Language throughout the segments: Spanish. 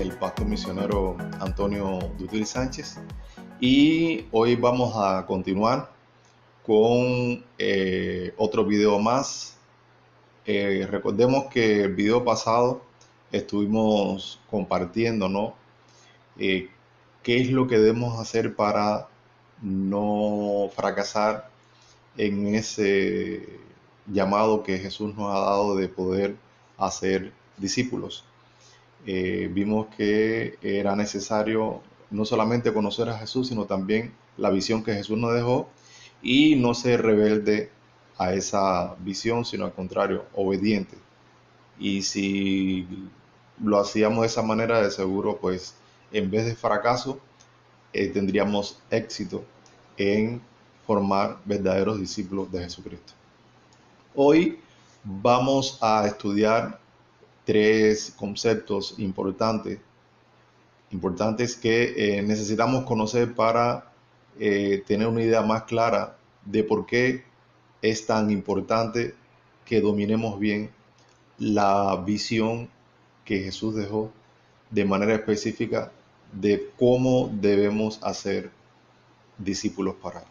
el pastor misionero Antonio Dutil Sánchez, y hoy vamos a continuar con otro video más. Recordemos que el video pasado estuvimos compartiendo, ¿no? ¿Qué es lo que debemos hacer para no fracasar en ese llamado que Jesús nos ha dado de poder hacer discípulos? Vimos que era necesario no solamente conocer a Jesús, sino también la visión que Jesús nos dejó y no ser rebelde a esa visión, sino al contrario, obediente. Y si lo hacíamos de esa manera, de seguro, pues en vez de fracaso, tendríamos éxito en formar verdaderos discípulos de Jesucristo. Hoy vamos a estudiar tres conceptos importantes que necesitamos conocer para tener una idea más clara de por qué es tan importante que dominemos bien la visión que Jesús dejó de manera específica de cómo debemos hacer discípulos para Él.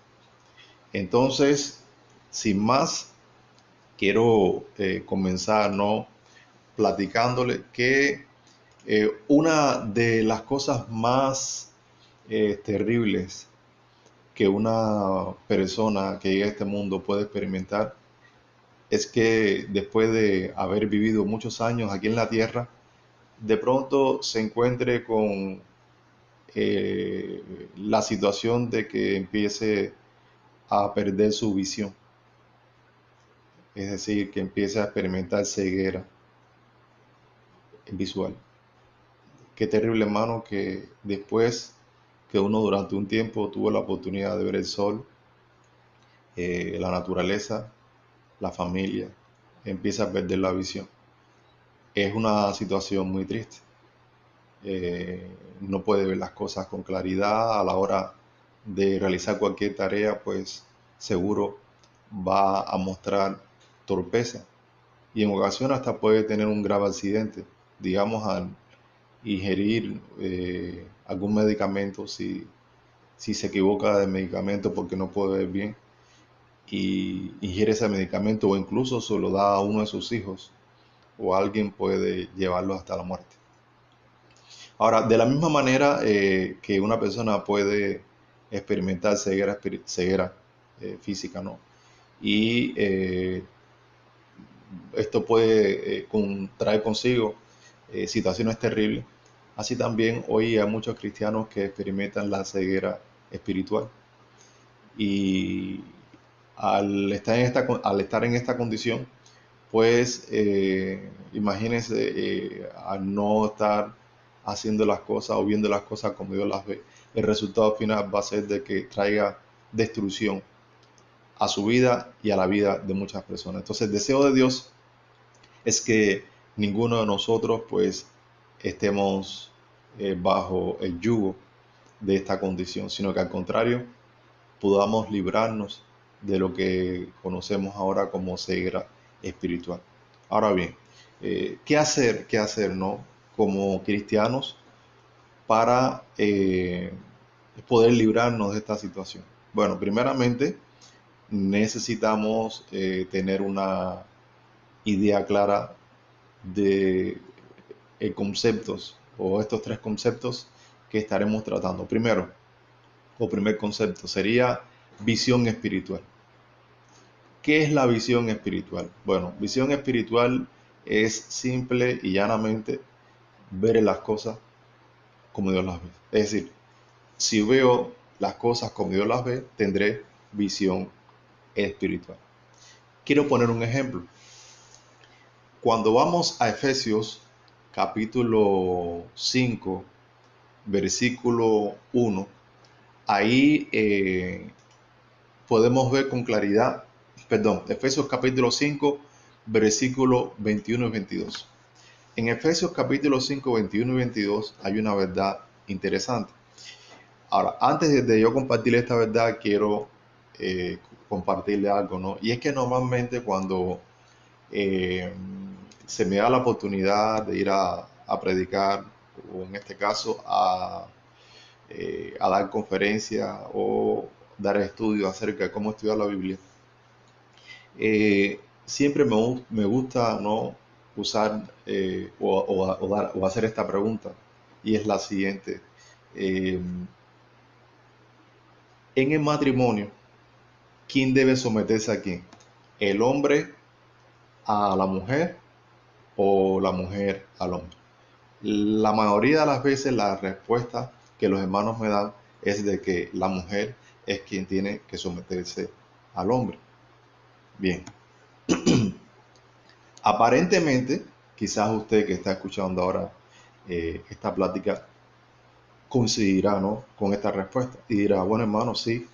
Entonces, sin más, quiero comenzar, ¿no?, platicándole que una de las cosas más terribles que una persona que llega a este mundo puede experimentar es que después de haber vivido muchos años aquí en la tierra, de pronto se encuentre con la situación de que empiece a perder su visión. Es decir, que empiece a experimentar ceguera visual. Qué terrible, hermano, que después que uno durante un tiempo tuvo la oportunidad de ver el sol, la naturaleza, la familia, empieza a perder la visión. Es una situación muy triste. No puede ver las cosas con claridad a la hora de realizar cualquier tarea, pues seguro va a mostrar torpeza y en ocasiones hasta puede tener un grave accidente, digamos al ingerir algún medicamento, si se equivoca de medicamento porque no puede ver bien y ingiere ese medicamento, o incluso se lo da a uno de sus hijos, o alguien puede llevarlo hasta la muerte. Ahora, de la misma manera que una persona puede experimentar ceguera física, ¿no? Y esto puede traer consigo situaciones terribles. Así también hoy hay muchos cristianos que experimentan la ceguera espiritual. Y al estar en esta condición, pues imagínense, al no estar haciendo las cosas o viendo las cosas como Dios las ve, el resultado final va a ser de que traiga destrucción a su vida y a la vida de muchas personas. Entonces el deseo de Dios es que ninguno de nosotros pues estemos bajo el yugo de esta condición, sino que al contrario podamos librarnos de lo que conocemos ahora como ceguera espiritual. Ahora bien, ¿qué hacer, ¿no?, como cristianos para poder librarnos de esta situación? Bueno, primeramente necesitamos tener una idea clara de conceptos, o estos tres conceptos que estaremos tratando. Primer concepto sería visión espiritual. ¿Qué es la visión espiritual? Bueno, visión espiritual es simple y llanamente ver las cosas como Dios las ve. Es decir, si veo las cosas como Dios las ve, tendré visión espiritual. Quiero poner un ejemplo. Cuando vamos a Efesios capítulo 5, versículo 1, ahí podemos ver con claridad, Efesios capítulo 5, versículo 21 y 22. En Efesios capítulo 5, 21 y 22 hay una verdad interesante. Ahora, antes de yo compartir esta verdad, quiero compartirle algo, ¿no? Y es que normalmente cuando se me da la oportunidad de ir a predicar o en este caso a dar conferencias o dar estudios acerca de cómo estudiar la Biblia, siempre me gusta, ¿no?, usar o hacer esta pregunta, y es la siguiente. Eh, en el matrimonio, ¿quién debe someterse a quién? ¿El hombre a la mujer o la mujer al hombre? La mayoría de las veces la respuesta que los hermanos me dan es de que la mujer es quien tiene que someterse al hombre. Bien, aparentemente, quizás usted que está escuchando ahora esta plática coincidirá, ¿no?, con esta respuesta y dirá, bueno, hermano, sí,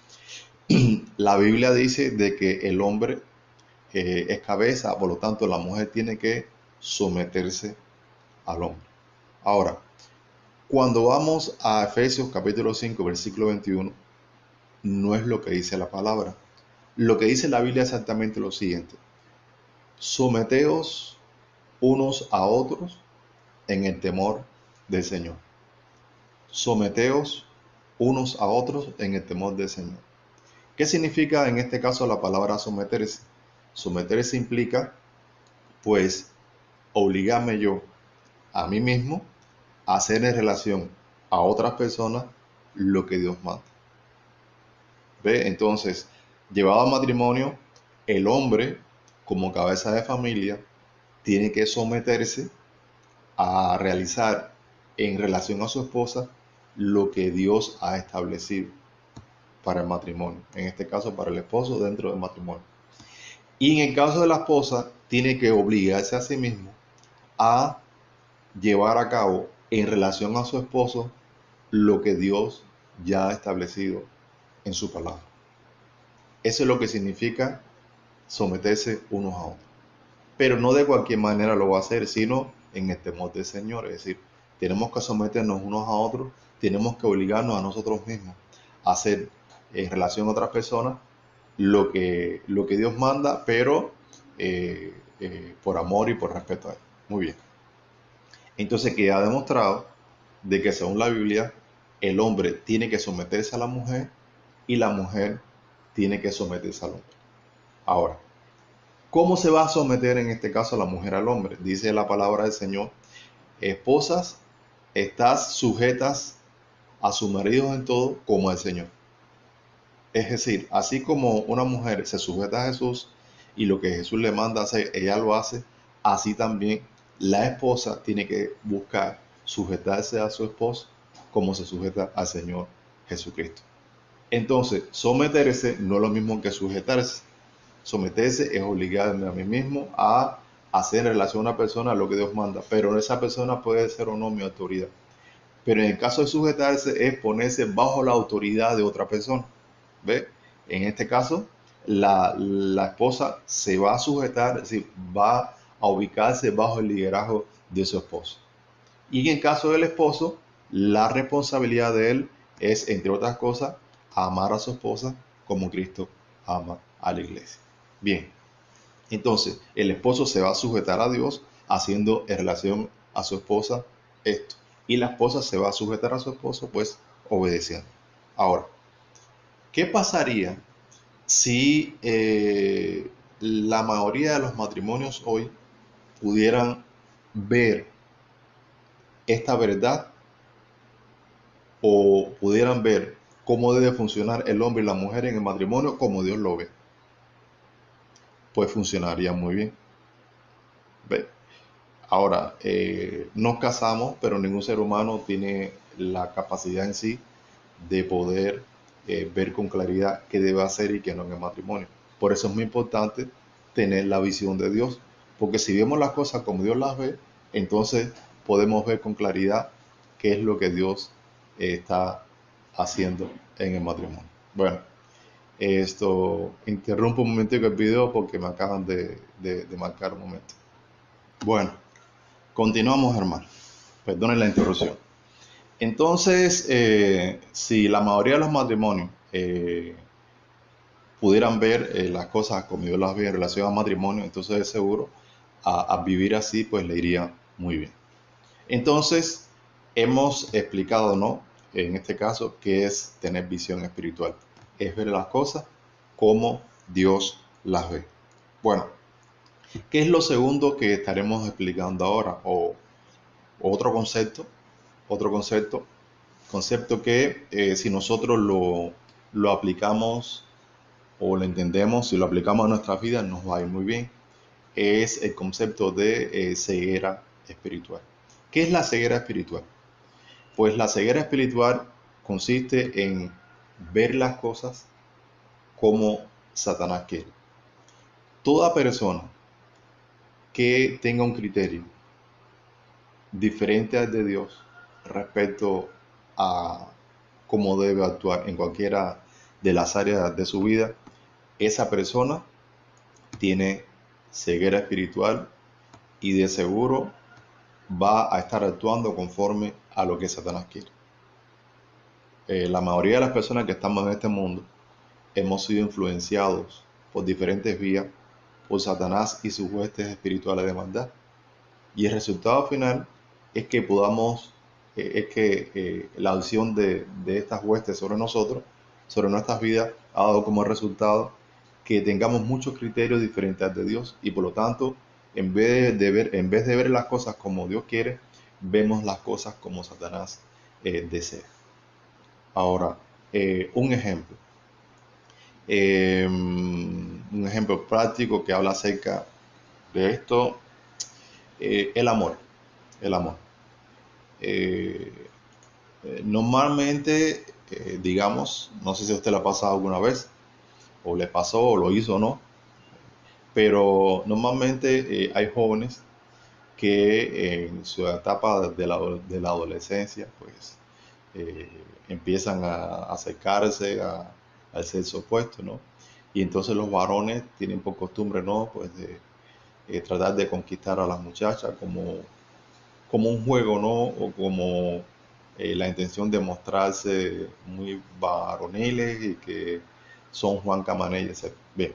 la Biblia dice de que el hombre es cabeza, por lo tanto la mujer tiene que someterse al hombre. Ahora, cuando vamos a Efesios capítulo 5, versículo 21, no es lo que dice la palabra. Lo que dice la Biblia es exactamente lo siguiente: someteos unos a otros en el temor del Señor. Someteos unos a otros en el temor del Señor. ¿Qué significa en este caso la palabra someterse? Someterse implica, pues, obligarme yo a mí mismo a hacer en relación a otras personas lo que Dios manda. ¿Ve? Entonces, llevado al matrimonio, el hombre, como cabeza de familia, tiene que someterse a realizar en relación a su esposa lo que Dios ha establecido para el matrimonio, en este caso para el esposo dentro del matrimonio. Y en el caso de la esposa, tiene que obligarse a sí mismo a llevar a cabo en relación a su esposo lo que Dios ya ha establecido en su palabra. Eso es lo que significa someterse unos a otros. Pero no de cualquier manera lo va a hacer, sino en el temor del Señor. Es decir, tenemos que someternos unos a otros, tenemos que obligarnos a nosotros mismos a hacer en relación a otras personas lo que Dios manda, pero por amor y por respeto a Él. Muy bien. Entonces queda demostrado de que según la Biblia, el hombre tiene que someterse a la mujer y la mujer tiene que someterse al hombre. Ahora, ¿cómo se va a someter en este caso la mujer al hombre? Dice la palabra del Señor: esposas, estás sujetas a sus maridos en todo como al Señor. Es decir, así como una mujer se sujeta a Jesús y lo que Jesús le manda hacer, ella lo hace, así también la esposa tiene que buscar sujetarse a su esposo como se sujeta al Señor Jesucristo. Entonces, someterse no es lo mismo que sujetarse. Someterse es obligarme a mí mismo a hacer en relación a una persona lo que Dios manda, pero esa persona puede ser o no mi autoridad. Pero en el caso de sujetarse es ponerse bajo la autoridad de otra persona. ¿Ve? En este caso, la esposa se va a sujetar, es decir, va a ubicarse bajo el liderazgo de su esposo. Y en el caso del esposo, la responsabilidad de él es, entre otras cosas, amar a su esposa como Cristo ama a la iglesia. Bien, entonces el esposo se va a sujetar a Dios haciendo en relación a su esposa esto. Y la esposa se va a sujetar a su esposo, pues, obedeciendo. Ahora, ¿qué pasaría si la mayoría de los matrimonios hoy pudieran ver esta verdad, o pudieran ver cómo debe funcionar el hombre y la mujer en el matrimonio como Dios lo ve? Pues funcionaría muy bien. ¿Ve? Ahora, nos casamos, pero ningún ser humano tiene la capacidad en sí de poder ver con claridad qué debe hacer y qué no en el matrimonio. Por eso es muy importante tener la visión de Dios, porque si vemos las cosas como Dios las ve, entonces podemos ver con claridad qué es lo que Dios está haciendo en el matrimonio. Bueno, esto interrumpo un momentico el video porque me acaban de marcar un momento. Bueno, continuamos, hermano. Perdonen la interrupción. Entonces, si la mayoría de los matrimonios pudieran ver las cosas como Dios las ve en relación al matrimonio, entonces de seguro a vivir así pues le iría muy bien. Entonces, Hemos explicado, ¿no? En este caso, qué es tener visión espiritual. Es ver las cosas como Dios las ve. Bueno, ¿qué es lo segundo que estaremos explicando ahora? O otro concepto, otro concepto, concepto que si nosotros lo aplicamos o lo entendemos, si lo aplicamos a nuestra vida, nos va a ir muy bien. Es el concepto de ceguera espiritual. ¿Qué es la ceguera espiritual? Pues la ceguera espiritual consiste en ver las cosas como Satanás quiere. Toda persona que tenga un criterio diferente al de Dios respecto a cómo debe actuar en cualquiera de las áreas de su vida, esa persona tiene ceguera espiritual y de seguro va a estar actuando conforme a lo que Satanás quiere. La mayoría de las personas que estamos en este mundo hemos sido influenciados por diferentes vías por Satanás y sus huestes espirituales de maldad. Y el resultado final es que podamos, la acción de estas huestes sobre nosotros, sobre nuestras vidas, ha dado como resultado que tengamos muchos criterios diferentes al de Dios y por lo tanto, en vez de ver las cosas como Dios quiere, vemos las cosas como Satanás desea. Ahora, un ejemplo. Un ejemplo práctico que habla acerca de esto, el amor. El amor. Eh, Normalmente, digamos, no sé si a usted le ha pasado alguna vez, o le pasó, o lo hizo o no, pero normalmente hay jóvenes que en su etapa de la adolescencia, pues eh, empiezan a acercarse al sexo opuesto, ¿no? Y entonces los varones tienen por costumbre, ¿no? Pues de tratar de conquistar a las muchachas como un juego, ¿no? O como la intención de mostrarse muy varoniles y que son Juan Camaney, etc. Bien.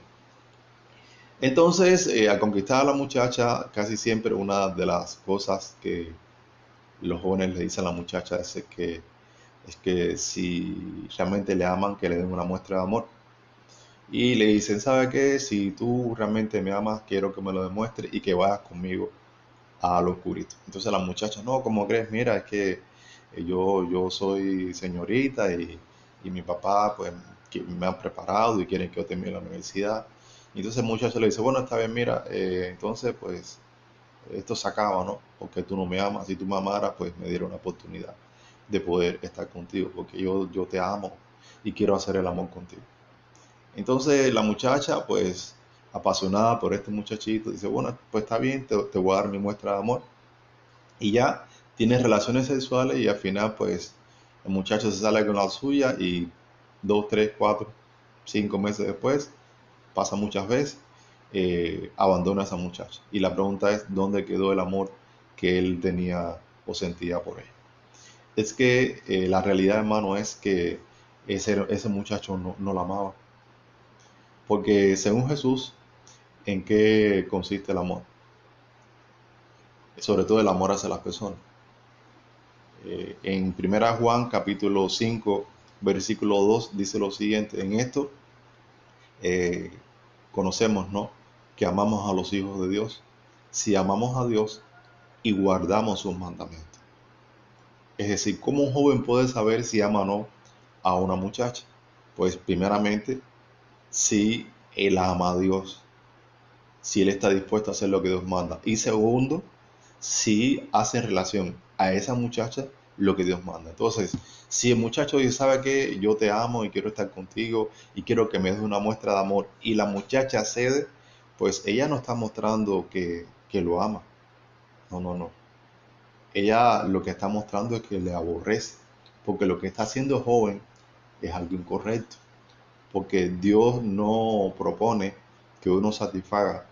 Entonces, al conquistar a la muchacha, casi siempre una de las cosas que los jóvenes le dicen a la muchacha es que si realmente le aman, que le den una muestra de amor. Y le dicen, ¿sabe qué? Si tú realmente me amas, quiero que me lo demuestres y que vayas conmigo a lo oscurito. Entonces la muchacha, no, ¿cómo crees? Mira, es que yo soy señorita y mi papá pues que me han preparado y quieren que yo termine la universidad. Y entonces el muchacho le dice, bueno, está bien, mira, entonces pues esto se acaba, ¿no? Porque tú no me amas. Si tú me amaras, pues me diera una oportunidad de poder estar contigo, porque yo te amo y quiero hacer el amor contigo. Entonces la muchacha, pues apasionada por este muchachito, dice, bueno, pues está bien, te voy a dar mi muestra de amor. Y ya tiene relaciones sexuales y al final, pues el muchacho se sale con la suya y 2, 3, 4, 5 meses después, pasa muchas veces, abandona a esa muchacha. Y la pregunta es, ¿dónde quedó el amor que él tenía o sentía por ella? Es que la realidad, hermano, es que ese muchacho no la amaba. Porque según Jesús, ¿en qué consiste el amor? Sobre todo el amor hacia las personas. En 1 Juan capítulo 5 versículo 2 dice lo siguiente, en esto eh, conocemos, ¿no? Que amamos a los hijos de Dios, si amamos a Dios y guardamos sus mandamientos. Es decir, ¿cómo un joven puede saber si ama o no a una muchacha? Pues primeramente, si él ama a Dios, si él está dispuesto a hacer lo que Dios manda. Y segundo, si hace en relación a esa muchacha lo que Dios manda. Entonces, si el muchacho dice, ¿sabe qué? Yo te amo y quiero estar contigo y quiero que me des una muestra de amor y la muchacha cede, pues ella no está mostrando que lo ama. No, no, no. Ella lo que está mostrando es que le aborrece, porque lo que está haciendo joven es algo incorrecto, porque Dios no propone que uno satisfaga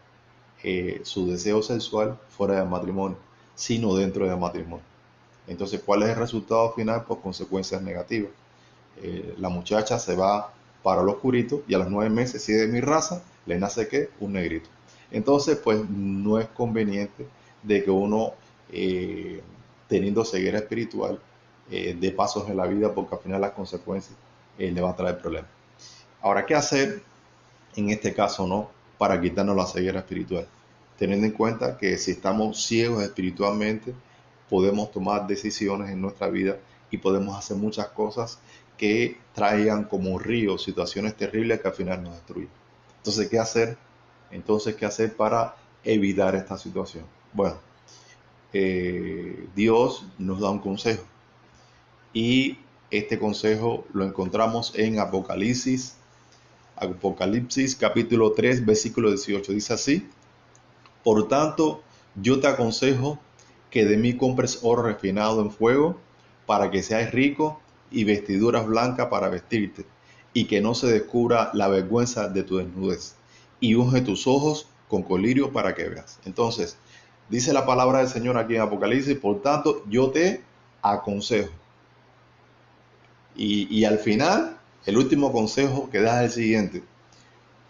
su deseo sexual fuera del matrimonio, sino dentro del matrimonio. Entonces, ¿cuál es el resultado final? Pues consecuencias negativas. La muchacha se va para lo oscurito y a los 9 meses, si es de mi raza, le nace ¿qué? Un negrito. Entonces, pues no es conveniente de que uno teniendo ceguera espiritual, de pasos en la vida, porque al final las consecuencias le va a traer problemas. Ahora, ¿qué hacer en este caso, no? Para quitarnos la ceguera espiritual. Teniendo en cuenta que si estamos ciegos espiritualmente, podemos tomar decisiones en nuestra vida y podemos hacer muchas cosas que traigan como ríos situaciones terribles que al final nos destruyen. Entonces, ¿qué hacer? ¿Qué hacer para evitar esta situación? Bueno, Dios nos da un consejo y este consejo lo encontramos en Apocalipsis capítulo 3 versículo 18. Dice así: por tanto, yo te aconsejo que de mí compres oro refinado en fuego para que seas rico, y vestiduras blancas para vestirte, y que no se descubra la vergüenza de tu desnudez, y unge tus ojos con colirio para que veas. Entonces, dice la palabra del Señor aquí en Apocalipsis: por tanto, yo te aconsejo. Y al final, el último consejo que da es el siguiente: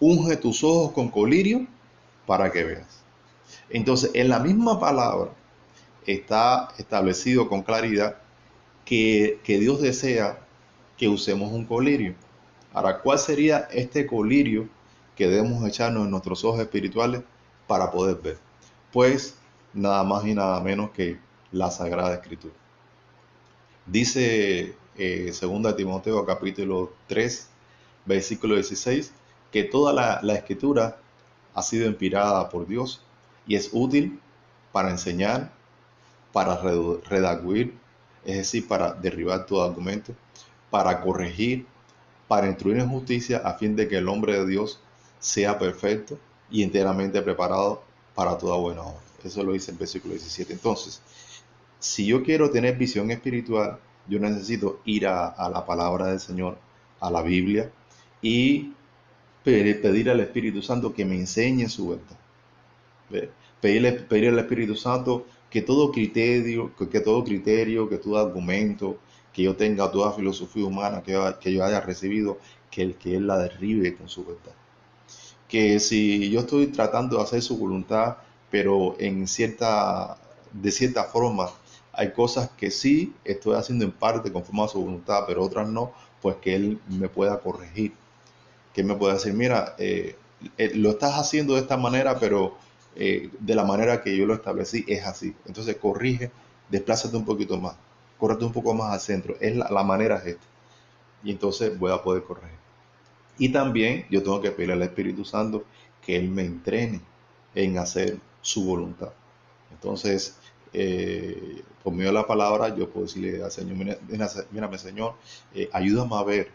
unge tus ojos con colirio para que veas. Entonces, en la misma palabra está establecido con claridad que Dios desea que usemos un colirio. Ahora, ¿cuál sería este colirio que debemos echarnos en nuestros ojos espirituales para poder ver? Pues nada más y nada menos que la Sagrada Escritura. Dice 2 Timoteo capítulo 3, versículo 16, que toda la Escritura ha sido inspirada por Dios y es útil para enseñar, para redaguir, es decir, para derribar todo argumento, para corregir, para instruir en justicia, a fin de que el hombre de Dios sea perfecto y enteramente preparado para toda buena obra. Eso lo dice el versículo 17. Entonces, si yo quiero tener visión espiritual, yo necesito ir a la palabra del Señor, a la Biblia, y pedir al Espíritu Santo que me enseñe su verdad. Pedirle al Espíritu Santo que todo criterio, que todo argumento que yo tenga, toda filosofía humana que yo haya recibido, que Él la derribe con su verdad. Que si yo estoy tratando de hacer su voluntad, pero de cierta forma hay cosas que sí estoy haciendo en parte conforme a su voluntad, pero otras no, pues que Él me pueda corregir, que Él me pueda decir: mira, lo estás haciendo de esta manera, pero de la manera que yo lo establecí es así. Entonces corrige, desplázate un poquito más, córrete un poco más al centro, la manera es esta. Y entonces voy a poder corregir. Y también yo tengo que pedirle al Espíritu Santo que Él me entrene en hacer su voluntad. Entonces, por medio de la palabra, yo puedo decirle al Señor: mírame, Señor, ayúdame a ver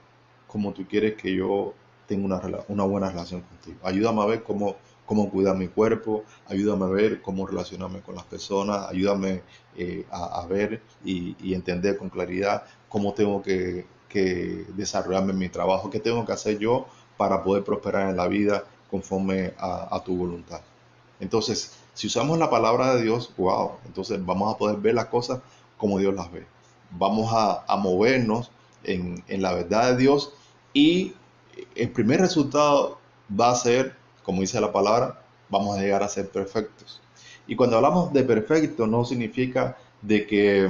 cómo tú quieres que yo tenga una buena relación contigo. Ayúdame a ver cómo cuidar mi cuerpo, ayúdame a ver cómo relacionarme con las personas, ayúdame a ver y entender con claridad cómo tengo que desarrollarme en mi trabajo, qué tengo que hacer yo para poder prosperar en la vida conforme a tu voluntad. Entonces, si usamos la palabra de Dios, wow, entonces vamos a poder ver las cosas como Dios las ve. Vamos a movernos en la verdad de Dios, y el primer resultado va a ser, como dice la palabra, vamos a llegar a ser perfectos. Y cuando hablamos de perfecto, no significa de que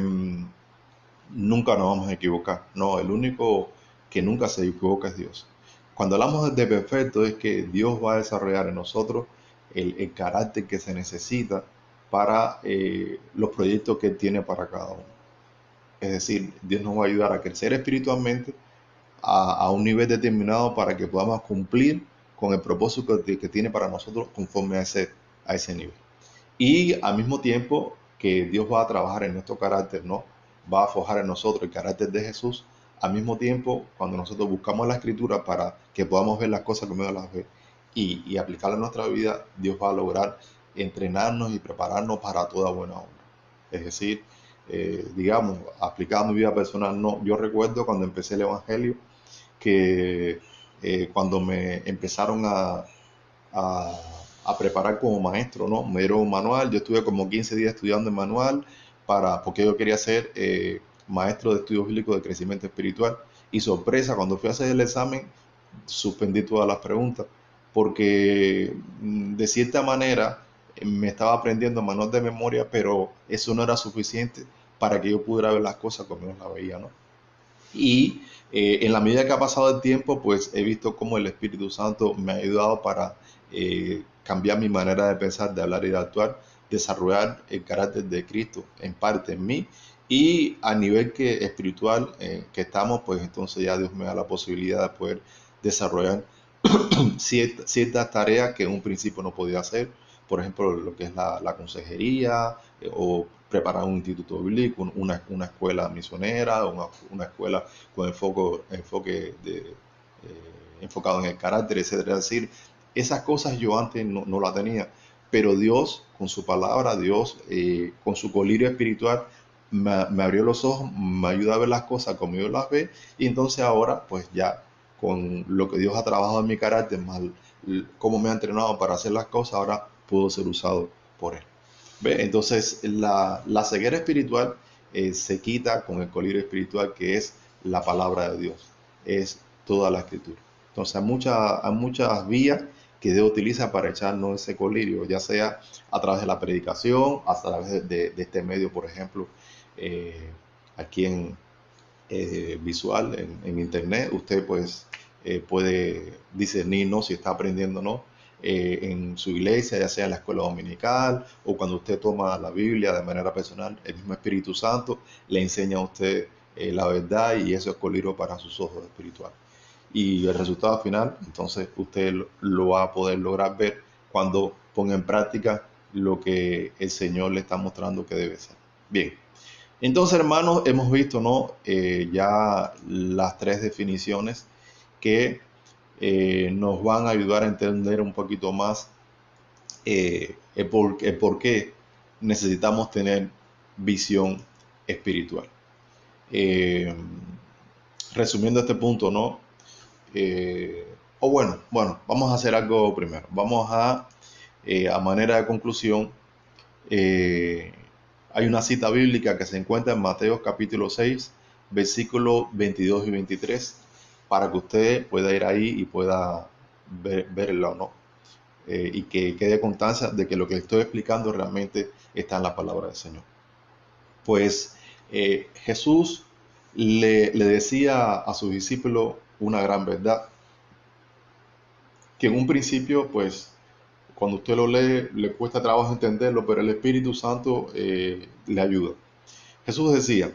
nunca nos vamos a equivocar. No, el único que nunca se equivoca es Dios. Cuando hablamos de perfecto, es que Dios va a desarrollar en nosotros el carácter que se necesita para los proyectos que Él tiene para cada uno. Es decir, Dios nos va a ayudar a crecer espiritualmente a un nivel determinado para que podamos cumplir con el propósito que tiene para nosotros conforme a ese nivel. Y al mismo tiempo que Dios va a trabajar en nuestro carácter, ¿no? Va a forjar en nosotros el carácter de Jesús. Al mismo tiempo, cuando nosotros buscamos la Escritura para que podamos ver las cosas como Dios las ve y aplicarlas en nuestra vida, Dios va a lograr entrenarnos y prepararnos para toda buena obra. Es decir, digamos, aplicado a mi vida personal, no. Yo recuerdo cuando empecé el Evangelio que cuando me empezaron a, a preparar como maestro, ¿no? Me dieron un manual, yo estuve como 15 días estudiando el manual porque yo quería ser maestro de estudios bíblicos de crecimiento espiritual. Y sorpresa, cuando fui a hacer el examen, suspendí todas las preguntas, porque de cierta manera me estaba aprendiendo manual de memoria, pero eso no era suficiente para que yo pudiera ver las cosas como Dios las veía, ¿no? Y en la medida que ha pasado el tiempo, pues he visto cómo el Espíritu Santo me ha ayudado para cambiar mi manera de pensar, de hablar y de actuar, desarrollar el carácter de Cristo en parte en mí. Y a nivel que espiritual que estamos, pues entonces ya Dios me da la posibilidad de poder desarrollar ciertas tareas que en un principio no podía hacer, por ejemplo, lo que es la consejería o preparar un instituto bíblico, una escuela misionera, una escuela con enfocado en el carácter, etcétera. Es decir, esas cosas yo antes no las tenía, pero Dios, con su palabra, Dios, con su colirio espiritual, me abrió los ojos, me ayuda a ver las cosas como yo las ve, y entonces ahora, pues ya con lo que Dios ha trabajado en mi carácter, más cómo me ha entrenado para hacer las cosas, ahora puedo ser usado por Él. ¿Ve? Entonces, la ceguera espiritual se quita con el colirio espiritual, que es la palabra de Dios, es toda la escritura. Entonces, hay muchas vías que Dios utiliza para echarnos ese colirio, ya sea a través de la predicación, a través de este medio, por ejemplo, eh, aquí en visual, en internet, usted pues puede discernir, ¿no?, si está aprendiendo o no en su iglesia, ya sea en la escuela dominical o cuando usted toma la Biblia de manera personal. El mismo Espíritu Santo le enseña a usted la verdad, y eso es colirio para sus ojos espirituales. Y el resultado final, entonces usted lo va a poder lograr ver cuando ponga en práctica lo que el Señor le está mostrando que debe ser. Bien. Entonces, hermanos, hemos visto, ¿no?, ya las tres definiciones que nos van a ayudar a entender un poquito más el por qué necesitamos tener visión espiritual. Eh, Resumiendo este punto, ¿no? Vamos a hacer algo primero. Vamos a manera de conclusión, eh, hay una cita bíblica que se encuentra en Mateo capítulo 6, versículos 22 y 23, para que usted pueda ir ahí y pueda verla o no. Y que quede constancia de que lo que estoy explicando realmente está en la palabra del Señor. Pues Jesús le decía a sus discípulos una gran verdad, que en un principio, pues, cuando usted lo lee, le cuesta trabajo entenderlo, pero el Espíritu Santo le ayuda. Jesús decía: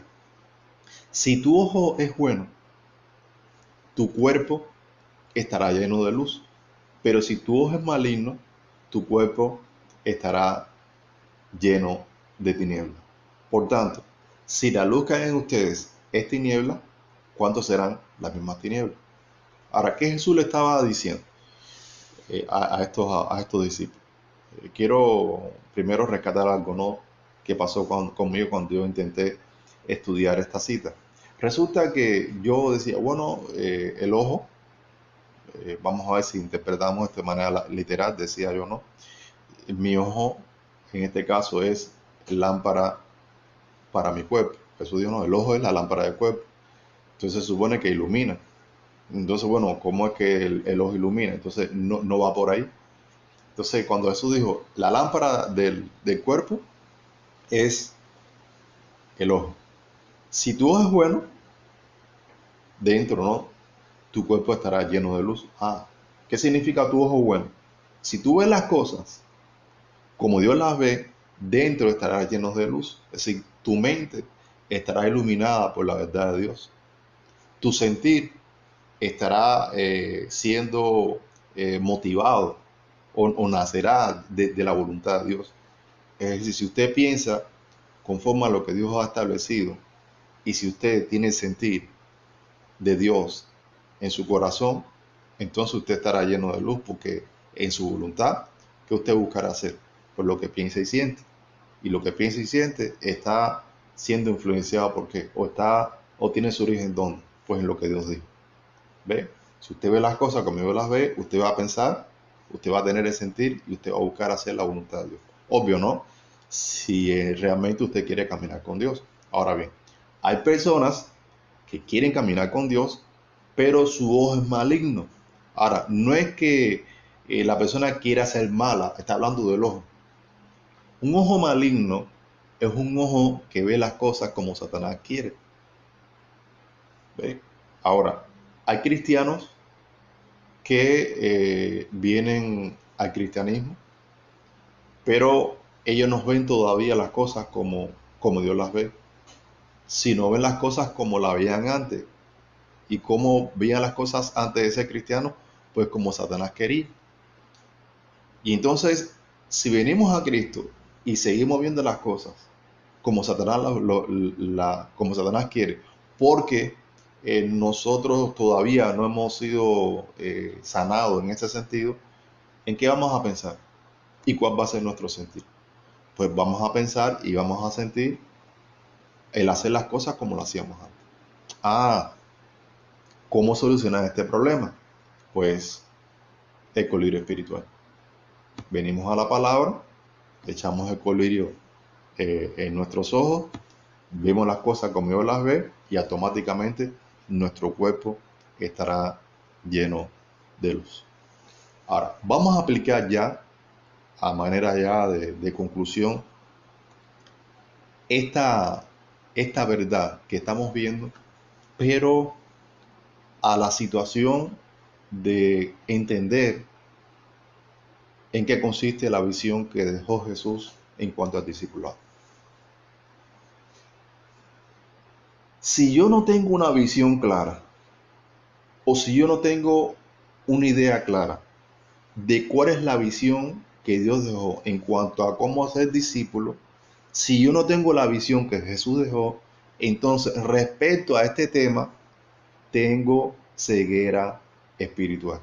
si tu ojo es bueno, tu cuerpo estará lleno de luz, pero si tu ojo es maligno, tu cuerpo estará lleno de tinieblas. Por tanto, si la luz que hay en ustedes es tiniebla, ¿cuántos serán las mismas tinieblas? Ahora, ¿qué Jesús le estaba diciendo a estos discípulos? Quiero primero rescatar algo, ¿no?, que pasó conmigo cuando yo intenté estudiar esta cita. Resulta que yo decía, bueno, el ojo, vamos a ver si interpretamos esto de manera literal, decía yo, ¿no? Mi ojo, en este caso, es lámpara para mi cuerpo. Jesús dijo, no, el ojo es la lámpara del cuerpo. Entonces se supone que ilumina. Entonces, bueno, ¿cómo es que el ojo ilumina? Entonces no va por ahí. Entonces, cuando Jesús dijo, la lámpara del cuerpo es el ojo. Si tu ojo es bueno, dentro, ¿no?, tu cuerpo estará lleno de luz. ¿Qué significa tu ojo bueno? Si tú ves las cosas como Dios las ve, dentro estará lleno de luz. Es decir, tu mente estará iluminada por la verdad de Dios. Tu sentir estará siendo motivado o nacerá de la voluntad de Dios. Es decir, si usted piensa conforme a lo que Dios ha establecido, y si usted tiene el sentir de Dios en su corazón, entonces usted estará lleno de luz, porque en su voluntad, ¿qué usted buscará hacer? Por lo que piensa y siente. Y lo que piensa y siente está siendo influenciado por qué, o tiene su origen ¿dónde? Pues en lo que Dios dijo. ¿Ve? Si usted ve las cosas como Dios las ve, usted va a pensar, usted va a tener el sentir, y usted va a buscar hacer la voluntad de Dios. Obvio, ¿no?, si realmente usted quiere caminar con Dios. Ahora bien, hay personas que quieren caminar con Dios, pero su ojo es maligno. Ahora, no es que la persona quiera ser mala, está hablando del ojo. Un ojo maligno es un ojo que ve las cosas como Satanás quiere. ¿Ve? Ahora, hay cristianos que vienen al cristianismo, pero ellos no ven todavía las cosas como Dios las ve, sino ven las cosas como las veían antes. ¿Y cómo veían las cosas antes de ser cristianos? Pues como Satanás quería. Y entonces, si venimos a Cristo y seguimos viendo las cosas como Satanás, como Satanás quiere, porque nosotros todavía no hemos sido sanados en ese sentido, ¿en qué vamos a pensar? ¿Y cuál va a ser nuestro sentir? Pues vamos a pensar y vamos a sentir el hacer las cosas como lo hacíamos antes. ¿Cómo solucionar este problema? Pues el colirio espiritual. Venimos a la palabra, echamos el colirio en nuestros ojos, vemos las cosas como Dios las ve y automáticamente nuestro cuerpo estará lleno de luz. Ahora, vamos a aplicar ya, a manera ya de conclusión, esta verdad que estamos viendo, pero a la situación de entender en qué consiste la visión que dejó Jesús en cuanto al discipulado. Si yo no tengo una visión clara, o si yo no tengo una idea clara de cuál es la visión que Dios dejó en cuanto a cómo ser discípulo, si yo no tengo la visión que Jesús dejó, entonces respecto a este tema, tengo ceguera espiritual.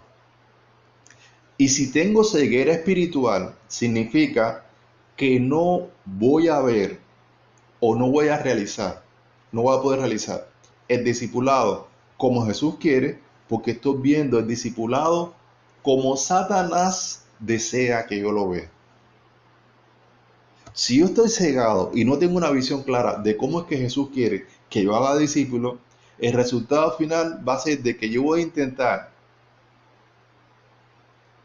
Y si tengo ceguera espiritual, significa que no voy a ver o no voy a poder realizar el discipulado como Jesús quiere, porque estoy viendo el discipulado como Satanás desea que yo lo vea. Si yo estoy cegado y no tengo una visión clara de cómo es que Jesús quiere que yo haga discípulo, el resultado final va a ser de que yo voy a intentar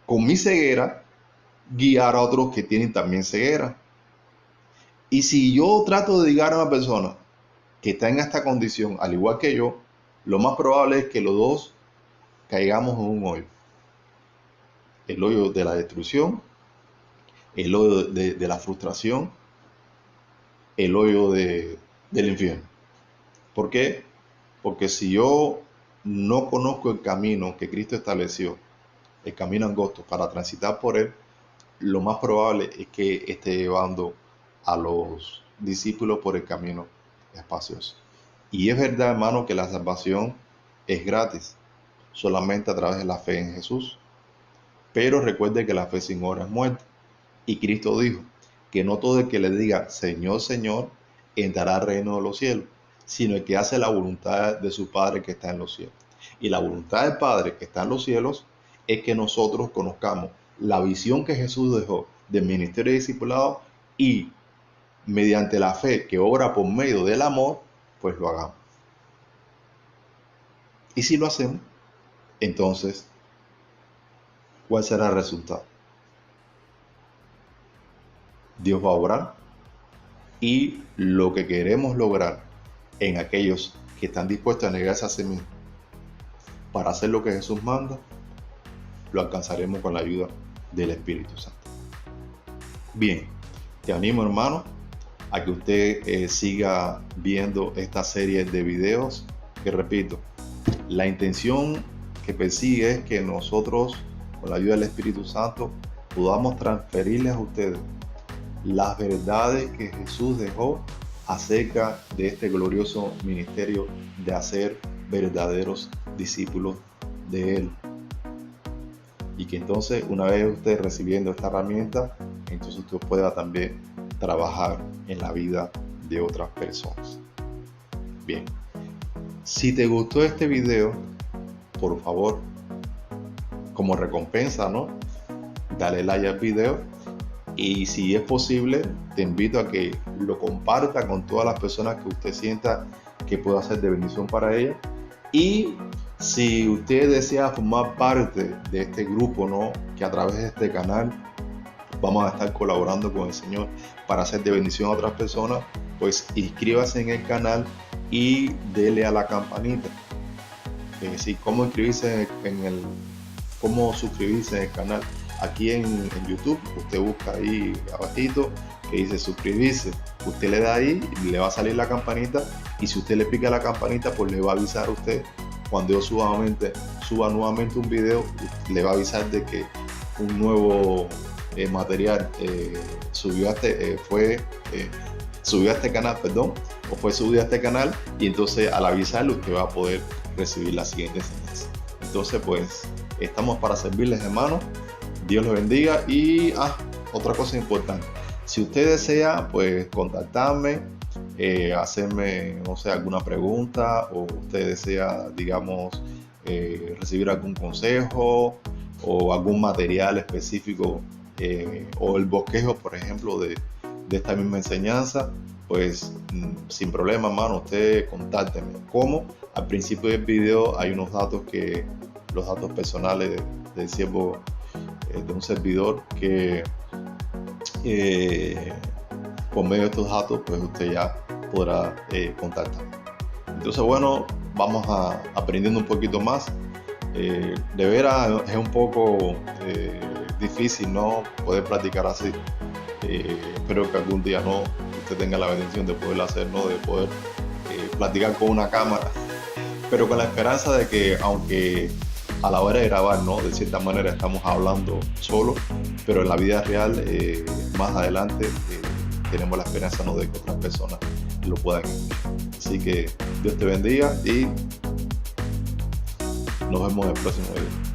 con mi ceguera guiar a otros que tienen también ceguera. Y si yo trato de guiar a una persona que está en esta condición, al igual que yo, lo más probable es que los dos caigamos en un hoyo. El hoyo de la destrucción, el hoyo de la frustración, el hoyo del infierno. ¿Por qué? Porque si yo no conozco el camino que Cristo estableció, el camino angosto para transitar por él, lo más probable es que esté llevando a los discípulos por el camino espacioso. Y es verdad, hermano, que la salvación es gratis, solamente a través de la fe en Jesús. Pero recuerde que la fe sin obra es muerte. Y Cristo dijo que no todo el que le diga Señor, Señor, entrará al reino de los cielos, sino el que hace la voluntad de su Padre que está en los cielos. Y la voluntad del Padre que está en los cielos es que nosotros conozcamos la visión que Jesús dejó del ministerio de discipulado y mediante la fe que obra por medio del amor, pues lo hagamos. Y si lo hacemos, entonces, ¿cuál será el resultado? Dios va a obrar y lo que queremos lograr en aquellos que están dispuestos a negarse a sí mismos para hacer lo que Jesús manda, lo alcanzaremos con la ayuda del Espíritu Santo. Bien, te animo, hermano, a que usted siga viendo esta serie de videos que, repito, la intención que persigue es que nosotros, con la ayuda del Espíritu Santo, podamos transferirles a ustedes las verdades que Jesús dejó acerca de este glorioso ministerio de hacer verdaderos discípulos de Él. Y que entonces, una vez usted recibiendo esta herramienta, entonces usted pueda también trabajar en la vida de otras personas. Bien, si te gustó este video, por favor, como recompensa, ¿no?, dale like al video. Y si es posible, te invito a que lo comparta con todas las personas que usted sienta que pueda ser de bendición para ellas. Y si usted desea formar parte de este grupo, ¿no?, que a través de este canal vamos a estar colaborando con el Señor para hacer de bendición a otras personas, pues inscríbase en el canal y dele a la campanita. Sí, cómo inscribirse cómo suscribirse en el canal. Aquí en YouTube, usted busca ahí abajito que dice suscribirse. Usted le da ahí y le va a salir la campanita. Y si usted le pica la campanita, pues le va a avisar a usted cuando yo suba nuevamente un video. Le va a avisar de que un nuevo material subió a este canal, o fue subido a este canal, y entonces al avisarle usted va a poder recibir la siguiente enseñanza. Entonces, pues estamos para servirles, hermanos. Dios los bendiga. Y otra cosa importante, si usted desea pues contactarme, hacerme, no sé, alguna pregunta, o usted desea, digamos, recibir algún consejo o algún material específico, o el bosquejo, por ejemplo, de esta misma enseñanza, pues sin problema, hermano, usted contácteme. ¿Cómo? Al principio del video hay unos datos los datos personales del siervo, de un servidor, que por medio de estos datos pues usted ya podrá contactar. Entonces, bueno, vamos aprendiendo un poquito más. De veras es un poco difícil, ¿no?, poder practicar así. Espero que algún día usted tenga la bendición de poderlo hacer, ¿no?, de poder platicar con una cámara, pero con la esperanza de que, aunque a la hora de grabar, ¿no?, de cierta manera estamos hablando solo, pero en la vida real, más adelante, tenemos la esperanza, ¿no?, de que otras personas lo puedan escuchar. Así que Dios te bendiga y nos vemos en el próximo video.